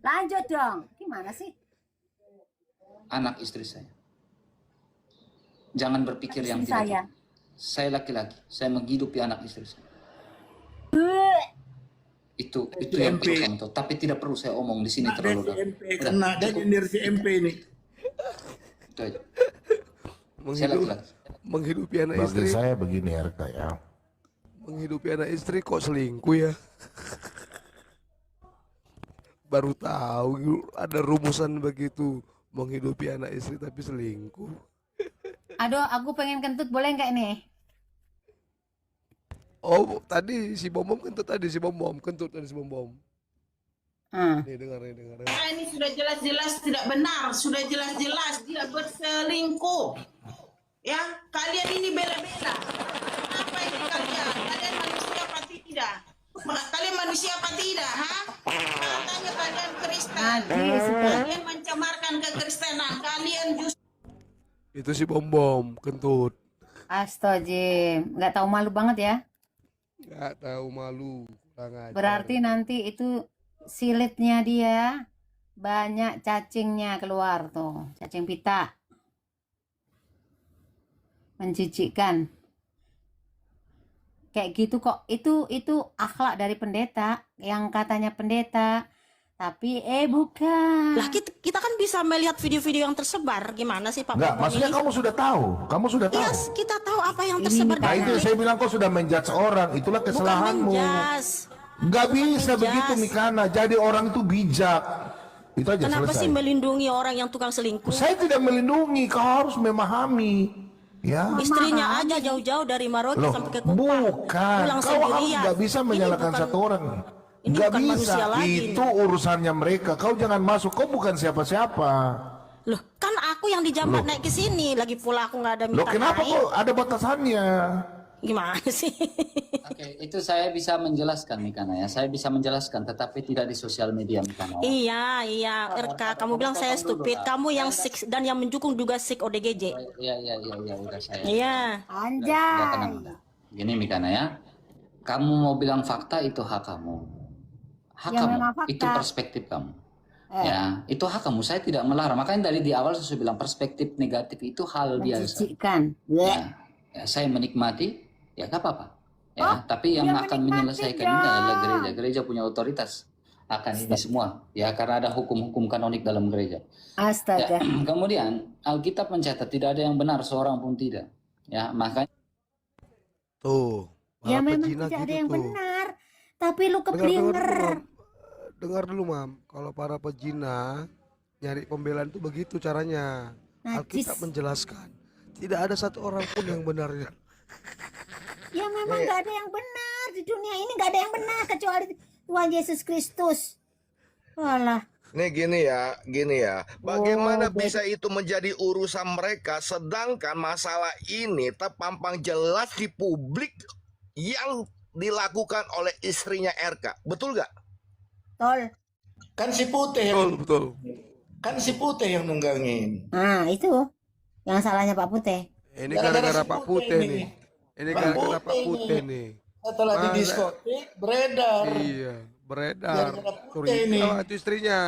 Lanjut dong. Gimana sih? anak istri saya. Jangan berpikir yang Istri tidak. saya. Saya laki-laki, saya menghidupi anak istri saya. Itu yang perlu kamu tahu. Tapi tidak perlu saya omong di sini terlalu dalam. Kena dia nyindir si MP nih. Itu aja. Saya laki-laki. Menghidupi anak Bagi istri, saya begini RK ya. menghidupi anak istri kok selingkuh ya? Baru tahu ada rumusan begitu, menghidupi anak istri tapi selingkuh. Aduh, aku pengen kentut, boleh nggak nih? Oh, tadi si Bom kentut tadi si Bom kentut tadi si Bom. Nih dengar. Ini sudah jelas-jelas tidak benar, sudah jelas-jelas dia berselingkuh. Ya, kalian ini bela-bela. Apa ini kalian? Kalian manusia apa tidak? Kalian manusia apa tidak? Ha? Katanya kalian Kristen. Kalian mencemarkan kekristenan. Kalian justru Itu si Bom kentut. Astaga, nggak tahu malu banget ya. Gak tahu malu, kurang ajar. Berarti nanti itu silitnya dia banyak cacingnya keluar tuh, cacing pita. Menjijikkan. Kayak gitu kok. Itu akhlak dari pendeta yang katanya pendeta, tapi bukan. Lah kita kan bisa melihat video-video yang tersebar. Gimana sih Pak? Enggak, maksudnya kamu sudah tahu. Kamu sudah tahu. Kita tahu apa yang tersebar. Nah itu saya bilang kau sudah menjudge orang. Itulah kesalahanmu. Nggak bisa begitu Mikana. Jadi orang itu bijak. Itu aja Kenapa selesai. sih melindungi orang yang tukang selingkuh? Saya tidak melindungi. Kau harus memahami. Ya. Istrinya aja jauh-jauh dari Maroke Loh, sampai ke Kupang. bukan. Pulang Kau harus sendirian. nggak bisa Ini menyalahkan bukan- satu orang. ini Nggak bukan bisa. manusia lagi Itu urusannya mereka. Kau jangan masuk. Kau bukan siapa-siapa. Loh, kan aku yang dijambat naik ke sini. Lagi pula aku nggak ada minta Loh kenapa naik. kok ada batasannya? Gimana sih? Oke, itu saya bisa menjelaskan Mikana ya. Saya bisa menjelaskan, tetapi tidak di sosial media Mikana. Iya, RK. Kamu bilang saya stupid. Kamu yang sick dan yang mendukung juga sick ODGJ. Iya, udah saya. Iya. Udah tenang, udah. Gini Mikana ya. Kamu mau bilang fakta itu hak kamu. Hak Ya, kamu, memang fakta. itu perspektif kamu. Ya, itu hak kamu. Saya tidak melarang. Makanya dari di awal saya bilang perspektif negatif itu hal biasa. Menjijikkan. Ya, saya menikmati, ya nggak apa-apa. Ya, tapi yang dia akan menikmati menyelesaikan ini adalah gereja. Gereja punya otoritas akan ini semua. Ya, karena ada hukum-hukum kanonik dalam gereja. Astaga. Ya, kemudian Alkitab mencatat tidak ada yang benar, seorang pun tidak. Ya, makanya Tuh, Ya malah memang pejina tidak ada gitu yang tuh. benar. Tapi lu keblinger. Dengar dulu, Mam. Kalau para pejina nyari pembelaan itu begitu caranya. Najis. Alkitab menjelaskan, tidak ada satu orang pun yang benarnya. Ya memang nggak ada yang benar di dunia ini, nggak ada yang benar kecuali Tuhan Yesus Kristus. Walah. Nih gini ya, bagaimana bisa itu menjadi urusan mereka, sedangkan masalah ini terpampang jelas di publik yang dilakukan oleh istrinya RK, betul gak? Tol. Kan si Putih yang, Betul. kan si Putih yang nunggangin. Nah itu yang salahnya Pak Putih. Ini Gara-gara gara-gara si Pak Putih Putih nih. nih. Ini Pak gara-gara Pak Putih Putih nih. nih. Setelah di Masa- diskotik beredar. Iya, beredar. Gara-gara Putih nih. Curiga lah itu istrinya.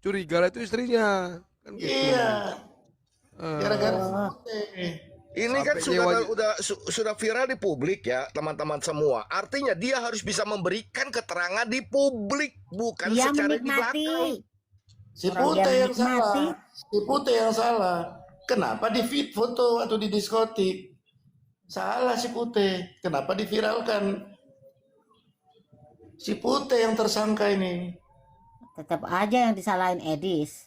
Curiga lah itu istrinya. Kan gitu. Iya, Eh, gara-gara si Putih. Ini kan Sampai sudah viral di publik ya, teman-teman semua. Artinya dia harus bisa memberikan keterangan di publik, bukan Dia secara di belakang. menikmati. Si Orang Putih dia yang salah. menikmati. Si Putih yang salah. Kenapa di feed foto atau di diskotik? Salah si Putih. Kenapa diviralkan? Si Putih yang tersangka ini. Tetap aja yang disalahin Edis.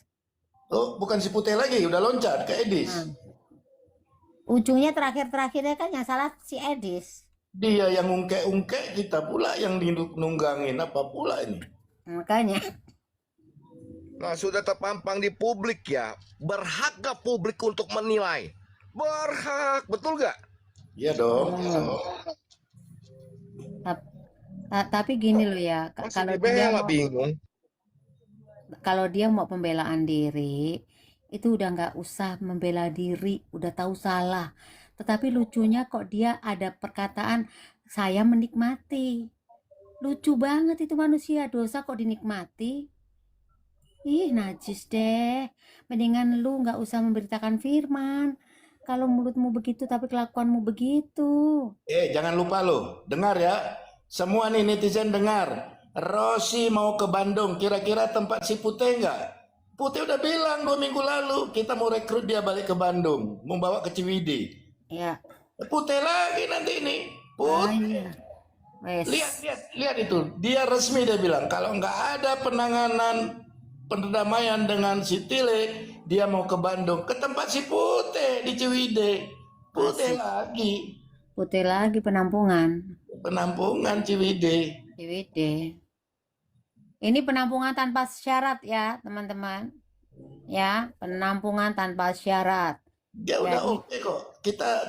Oh, bukan si Putih lagi, udah loncat ke Edis. Nah. Ujungnya terakhir-terakhirnya kan yang salah si Edis. Dia yang ungkek-ungkek, kita pula yang nunggangin, apa pula ini? Makanya. Nah, sudah terpampang di publik ya. Berhak gak publik untuk menilai? Berhak, betul gak? Iya dong. Tapi gini loh ya, Masih kalau dia dibela, mau, bingung. kalau dia mau pembelaan diri, itu udah nggak usah membela diri, udah tahu salah. Tetapi lucunya kok dia ada perkataan saya menikmati. Lucu banget itu manusia, dosa kok dinikmati. Ih, najis deh. Mendingan lu nggak usah memberitakan firman. Kalau mulutmu begitu tapi kelakuanmu begitu. Jangan lupa lo, dengar ya. Semua nih netizen dengar. Rosi mau ke Bandung, kira-kira tempat si Putih nggak? Putih udah bilang 2 minggu lalu, kita mau rekrut dia balik ke Bandung, mau bawa ke Ciwidey. Ya. Putih lagi nanti ini. Put. Iya. Wes. Lihat itu. Dia resmi dia bilang kalau nggak ada penanganan perdamaian dengan si Tile, dia mau ke Bandung, ke tempat si Putih di Ciwidey. Putih lagi. Putih lagi penampungan. Penampungan Ciwidey. Ciwidey. Ini penampungan tanpa syarat ya, teman-teman. Ya, penampungan tanpa syarat. Ya udah Jadi- oke kok.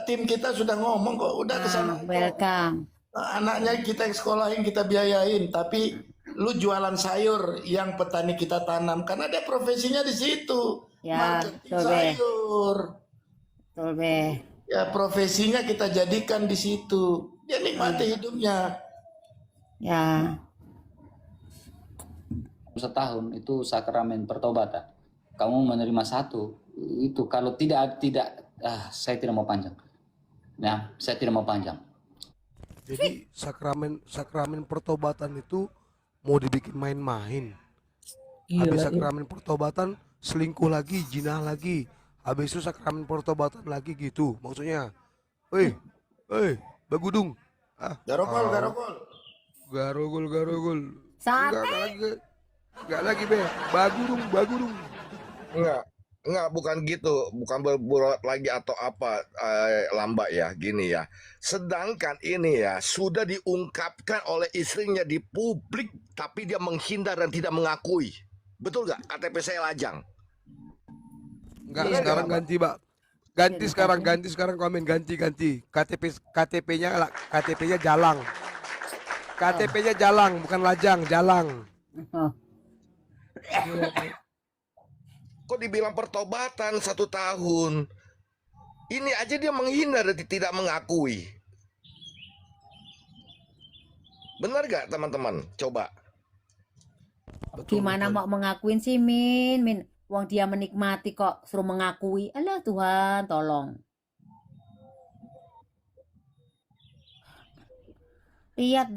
Tim kita sudah ngomong kok, udah kesana. Welcome. Anaknya kita yang sekolahin, kita biayain, tapi lu jualan sayur yang petani kita tanam karena dia profesinya di situ. Ya, Marketing betul, Be. sayur. Betul, Be. Ya profesinya kita jadikan di situ. Dia nikmati hidupnya. Ya. Setahun itu sakramen pertobatan. Kamu menerima 1 itu kalau tidak saya tidak mau panjang. Ya, saya tidak mau panjang. Jadi sakramen pertobatan itu mau dibikin main-main. Habis sakramen pertobatan selingkuh lagi, jinah lagi. Habis itu sakramen pertobatan lagi gitu. Maksudnya, bagudung. Garokol. Garogol. Sate. Enggak lagi, Be. Bagudung. Enggak, bukan gitu, bukan berbuat lagi atau apa, Lamba ya, gini ya. Sedangkan ini ya sudah diungkapkan oleh istrinya di publik, tapi dia menghindar dan tidak mengakui. Betul nggak? KTP saya lajang. Enggak, Iya, sekarang Pak. ganti, Pak. Ganti sekarang komen ganti. KTP-nya jalang. KTP-nya jalang, bukan lajang, jalang. Oh. Kok dibilang pertobatan 1 tahun? Ini aja dia menghindar dan tidak mengakui. Benar gak teman-teman? Coba. Gimana mau mengakuin sih, Min? Wong dia menikmati kok suruh mengakui. Alah Tuhan, tolong. Lihat